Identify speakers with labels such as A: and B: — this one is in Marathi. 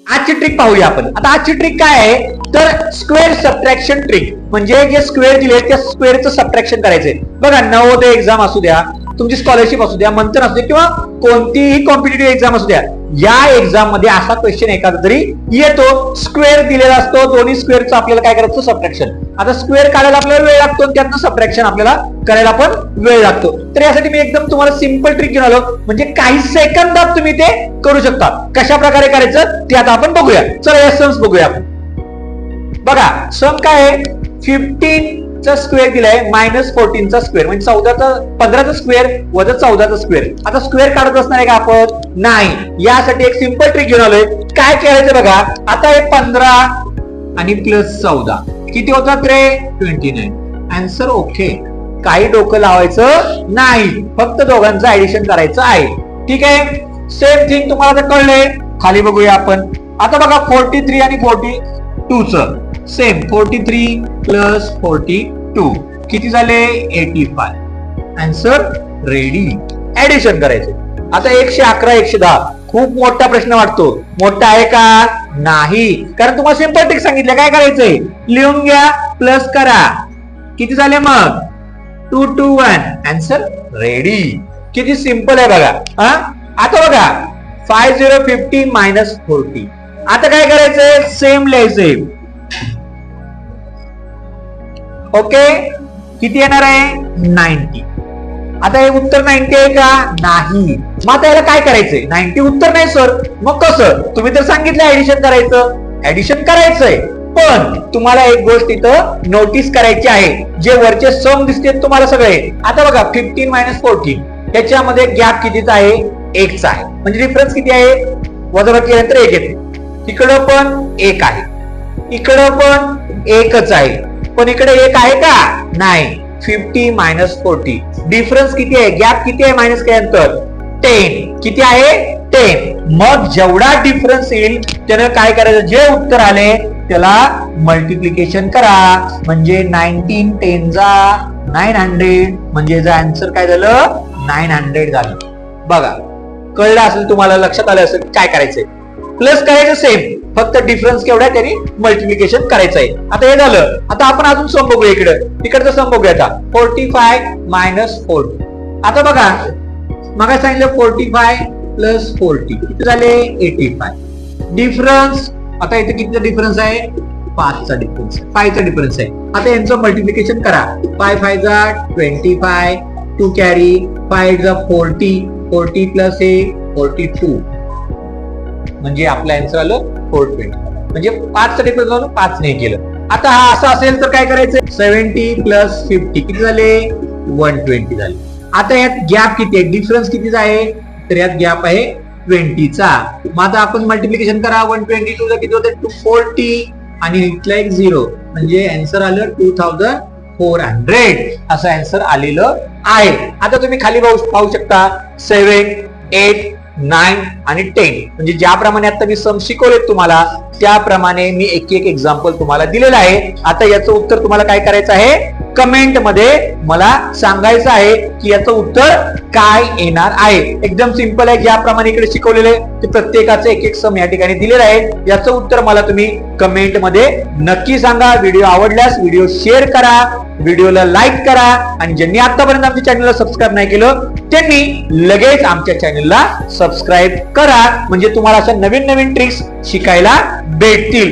A: आजची ट्रिक पाहूया आपण. आता आजची ट्रिक काय आहे तर स्क्वेअर सबट्रॅक्शन ट्रिक, म्हणजे जे स्क्वेअर दिले त्या स्क्वेअरचं सबट्रॅक्शन करायचंय. बघा, नवोदय एक्झाम असू द्या, तुमची स्कॉलरशिप असू द्या, मंथन असू द्या, किंवा कोणतीही कॉम्पिटिटिव्ह एक्झाम असू द्या, या एक्झाम मध्ये असा क्वेश्चन एखादा तरी येतो. स्क्वेअर दिलेला असतो, दोन्ही स्क्वेअरचं आपल्याला काय करायचं सबट्रॅक्शन. आता स्क्वेअर काढायला आपल्याला वेळ लागतो आणि त्यातनं सबट्रॅक्शन आपल्याला करायला पण वेळ लागतो. तर यासाठी मी एकदम तुम्हाला सिंपल ट्रिक घेऊन आलो, म्हणजे काही सेकंदात तुम्ही ते करू शकता. कशा प्रकारे करायचं ते आता आपण बघूया. चला या सम्स बघूया आपण. बघा, सम काय आहे, 15 चा स्क्वेअर दिलाय -14 चा स्क्वेअर, म्हणजे 15चा स्क्वेअर वजा 14चा स्क्वेअर. आता स्क्वेअर काढत असणार आहे का आपण? नाही. यासाठी एक सिंपल ट्रिक घेऊन आलोय. काय करायचं बघा, आता हे 15 आणि प्लस 14 किती होतात रे? 29. Answer okay. काही डोकं लावायचं नाही, फक्त दोघांचं ऍडिशन करायचं आहे. ठीक आहे. सेम थिंग तुम्हाला तर कळलंय. खाली बघूया आपण. आता बघा 43 आणि 42 च सेम. 43 प्लस 42 किती झाले? 85. Answer ready. ऍडिशन करायचे. आता 111 110 खूप मोठा प्रश्न वाटतो. मोठा आहे का? नाही, कारण तुम्हाला सिंपल ट्रिक सांगितलं. काय करायचंय? लिहून घ्या, प्लस करा. किती झाले मग? 2 2 1. Answer ready. किती सिंपल आहे बघा. आता बघा 5050 -40. आता काय करायचंय? सेम लिहायचंय. ओके, किती येणार आहे? 90. आता हे उत्तर 90 आहे का? नाही. मग आता याला काय करायचंय? 90 उत्तर नाही सर, मग कसं? तुम्ही तर सांगितलं ऍडिशन करायचं. ऍडिशन करायचंय, पण तुम्हाला एक गोष्ट इथं नोटीस करायची आहे. जे वरचे सम दिसते तुम्हाला सगळे. आता बघा 15 -14 याच्यामध्ये गॅप कितीचा आहे? 1 चा आहे. म्हणजे डिफरन्स किती आहे? वजाबाकी केल्यानंतर 1 येते. इकडं पण 1 आहे, इकडं पण 1च आहे, पण इकडे 1 आहे का? नाही. 50 -40 डिफरन्स किती आहे? गॅप किती आहे मायनस केल्यानंतर? 10. किती आहे? 10. मग जेवढा डिफरन्स येईल त्यानं काय करायचं? जे उत्तर आले त्याला मल्टिप्लिकेशन करा. म्हणजे 19 10 जा 900, म्हणजे याचा आन्सर काय झालं? 900 झालं. बघा, कळलं असेल तुम्हाला, लक्षात आलं असेल काय करायचंय. प्लस करायचं सेम, फक्त डिफरन्स केवढा आहे त्याने मल्टिप्लिकेशन करायचं आहे. आता हे झालं. आता आपण अजून सम बघूया. इकडचं सम बघूया आता. 45 -40. आता बघा, मग सांगितलं 45 प्लस 40 किती झाले? 85. डिफरन्स आता इथे कितीचा डिफरन्स आहे? 5 चा डिफरन्स, 5 चा डिफरन्स आहे. आता यांचं मल्टिप्लिकेशन करा. 5 5 जा 25, 2 कॅरी, 5 जा 40, 40 प्लस 42, म्हणजे आपलं आन्सर आलं 420. म्हणजे 5 चा डिफरन्स झालं, 5 नाही केलं. आता हा असा असेल तर काय करायचं? 70 प्लस 50 किती झाले? 120 झाले. आता यात गॅप किती आहे? डिफरन्स कितीचा आहे? तर यात गॅप आहे 20 चा. मग आता आपण मल्टिप्लिकेशन करा. 122 चा किती होते? 240 आणि इथला एक 0, म्हणजे आन्सर आलं 2400. असं आन्सर आलेलं आहे. आता तुम्ही खाली पाहू शकता 7 8 9 आणि 10, म्हणजे ज्याप्रमाणे आता मी सम शिकवले तुम्हाला त्याप्रमाणे मी एक एक्झाम्पल तुम्हाला दिलेलं आहे. आता याचं उत्तर तुम्हाला काय करायचं आहे? कमेंट मध्ये मला सांगायचं आहे की याचं उत्तर काय येणार आहे. एकदम सिंपल आहे. ज्याप्रमाणे इकडे शिकवलेले ते प्रत्येकाचं एक सम या ठिकाणी दिलेलं आहे. याचं उत्तर मला तुम्ही कमेंट मध्ये नक्की सांगा. व्हिडिओ आवडल्यास व्हिडिओ शेअर करा, व्हिडिओला लाईक करा, आणि ज्यांनी आतापर्यंत आमच्या चॅनलला सबस्क्राईब नाही केलं त्यांनी लगेच आमच्या चॅनलला सबस्क्राईब करा, म्हणजे तुम्हाला अशा नवीन नवीन ट्रिक्स शिकायला भेटतील.